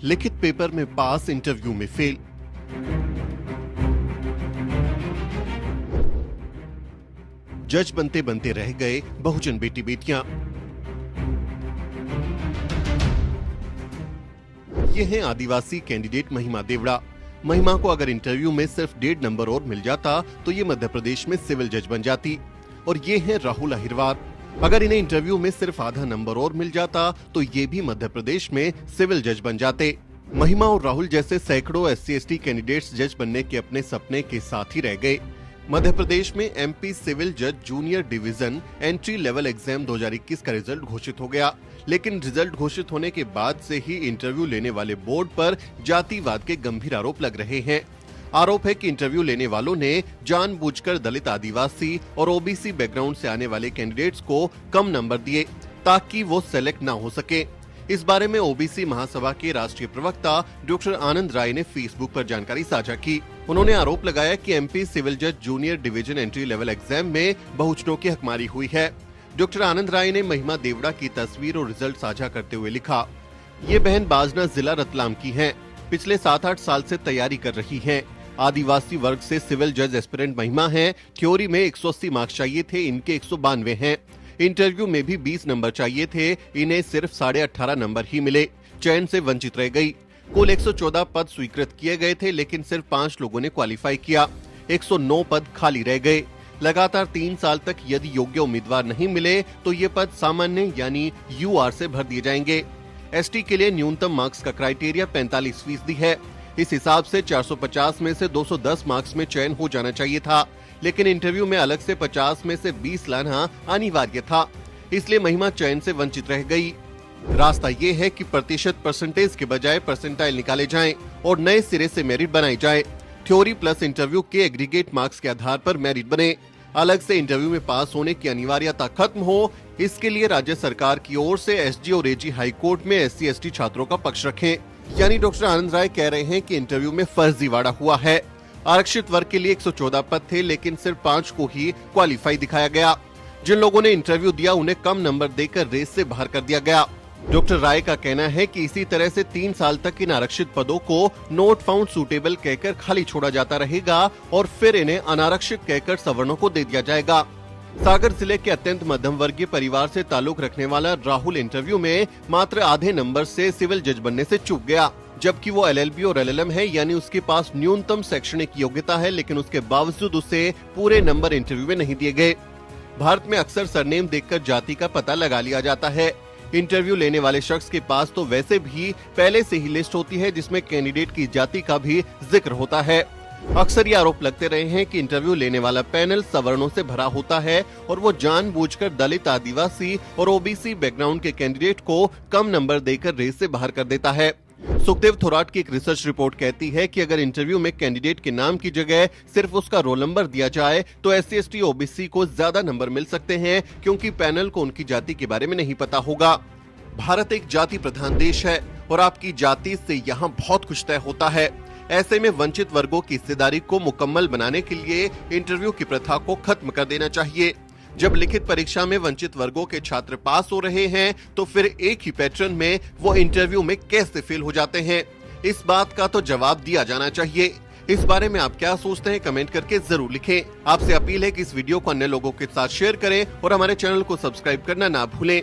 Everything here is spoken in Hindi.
लिखित पेपर में पास, इंटरव्यू में फेल। जज बनते बनते रह गए बहुजन बेटी बेटियां। ये हैं आदिवासी कैंडिडेट महिमा देवड़ा। महिमा को अगर इंटरव्यू में सिर्फ 1.5 नंबर और मिल जाता तो ये मध्य प्रदेश में सिविल जज बन जाती। और ये हैं राहुल अहिरवार। अगर इन्हें इंटरव्यू में सिर्फ आधा नंबर और मिल जाता तो ये भी मध्य प्रदेश में सिविल जज बन जाते। महिमा और राहुल जैसे सैकड़ों SC/ST कैंडिडेट्स जज बनने के अपने सपने के साथ ही रह गए। मध्य प्रदेश में MP सिविल जज junior division entry level exam 2021 का रिजल्ट घोषित हो गया, लेकिन रिजल्ट घोषित होने के बाद से ही इंटरव्यू लेने वाले बोर्ड पर जातिवाद के गंभीर आरोप लग रहे हैं। आरोप है कि इंटरव्यू लेने वालों ने जानबूझकर दलित, आदिवासी और OBC बैकग्राउंड से आने वाले कैंडिडेट्स को कम नंबर दिए ताकि वो सेलेक्ट ना हो सके। इस बारे में OBC महासभा के राष्ट्रीय प्रवक्ता डॉक्टर आनंद राय ने फेसबुक पर जानकारी साझा की। उन्होंने आरोप लगाया कि MP सिविल जज junior division entry level exam में बहुजनों की हकमारी हुई है। डॉक्टर आनंद राय ने महिमा देवड़ा की तस्वीर और रिजल्ट साझा करते हुए लिखा, ये बहन बाजना जिला रतलाम की हैं। पिछले 7-8 साल से तैयारी कर रही हैं। आदिवासी वर्ग से सिविल जज एस्पिरेंट महिमा हैं। थ्योरी में 180 मार्क्स चाहिए थे, इनके 192 हैं। इंटरव्यू में भी 20 नंबर चाहिए थे, इन्हें सिर्फ 18.5 नंबर ही मिले। चयन से वंचित रह गई। कुल 114 पद स्वीकृत किए गए थे, लेकिन सिर्फ 5 लोगों ने क्वालिफाई किया। 109 पद खाली रह गए। लगातार 3 साल तक यदि योग्य उम्मीदवार नहीं मिले तो ये पद सामान्य यानी UR से भर दिए जाएंगे। ST के लिए न्यूनतम मार्क्स का क्राइटेरिया 45% है। इस हिसाब से 450 में से 210 मार्क्स में चयन हो जाना चाहिए था, लेकिन इंटरव्यू में अलग से 50 में से 20 लाना अनिवार्य था, इसलिए महिमा चयन से वंचित रह गई। रास्ता ये है कि प्रतिशत परसेंटेज के बजाय परसेंटाइल निकाले जाएं और नए सिरे से मेरिट बनाई जाए। थ्योरी प्लस इंटरव्यू के एग्रीगेट मार्क्स के आधार पर मेरिट बने। अलग से इंटरव्यू में पास होने की अनिवार्यता खत्म हो, इसके लिए राज्य सरकार की ओर से SG और AG हाई कोर्ट में SC/ST छात्रों का पक्ष रखें। यानी डॉक्टर आनंद राय कह रहे हैं कि इंटरव्यू में फर्जीवाड़ा हुआ है। आरक्षित वर्ग के लिए 114 पद थे, लेकिन सिर्फ 5 को ही क्वालिफाई दिखाया गया। जिन लोगों ने इंटरव्यू दिया उन्हें कम नंबर देकर रेस से बाहर कर दिया गया। डॉक्टर राय का कहना है कि इसी तरह से 3 साल तक इन आरक्षित पदों को नॉट फाउंड सूटेबल कहकर खाली छोड़ा जाता रहेगा और फिर इन्हें अनारक्षित कहकर सवर्णों को दे दिया जाएगा। सागर जिले के अत्यंत मध्यम वर्गीय परिवार से ताल्लुक रखने वाला राहुल इंटरव्यू में मात्र आधे नंबर से सिविल जज बनने से चूक गया, जबकि वो LLB और LLM है, यानी उसके पास न्यूनतम शैक्षणिक योग्यता है, लेकिन उसके बावजूद उसे पूरे नंबर इंटरव्यू में नहीं दिए गए। भारत में अक्सर सरनेम देखकर जाति का पता लगा लिया जाता है। इंटरव्यू लेने वाले शख्स के पास तो वैसे भी पहले से ही लिस्ट होती है जिसमें कैंडिडेट की जाति का भी जिक्र होता है। अक्सर ये आरोप लगते रहे हैं कि इंटरव्यू लेने वाला पैनल सवर्णों से भरा होता है और वो जानबूझकर दलित, आदिवासी और OBC बैकग्राउंड के कैंडिडेट को कम नंबर देकर रेस से बाहर कर देता है। सुखदेव थोराट की एक रिसर्च रिपोर्ट कहती है कि अगर इंटरव्यू में कैंडिडेट के नाम की जगह सिर्फ उसका रोल नंबर दिया जाए तो SC/ST OBC को ज्यादा नंबर मिल सकते हैं, क्योंकि पैनल को उनकी जाति के बारे में नहीं पता होगा। भारत एक जाति प्रधान देश है और आपकी जाति से यहाँ बहुत कुछ तय होता है। ऐसे में वंचित वर्गों की हिस्सेदारी को मुकम्मल बनाने के लिए इंटरव्यू की प्रथा को खत्म कर देना चाहिए। जब लिखित परीक्षा में वंचित वर्गों के छात्र पास हो रहे हैं तो फिर एक ही पैटर्न में वो इंटरव्यू में कैसे फेल हो जाते हैं? इस बात का तो जवाब दिया जाना चाहिए। इस बारे में आप क्या सोचते हैं? कमेंट करके जरूर लिखें। आपसे अपील है कि इस वीडियो को अन्य लोगों के साथ शेयर करें और हमारे चैनल को सब्सक्राइब करना ना भूलें।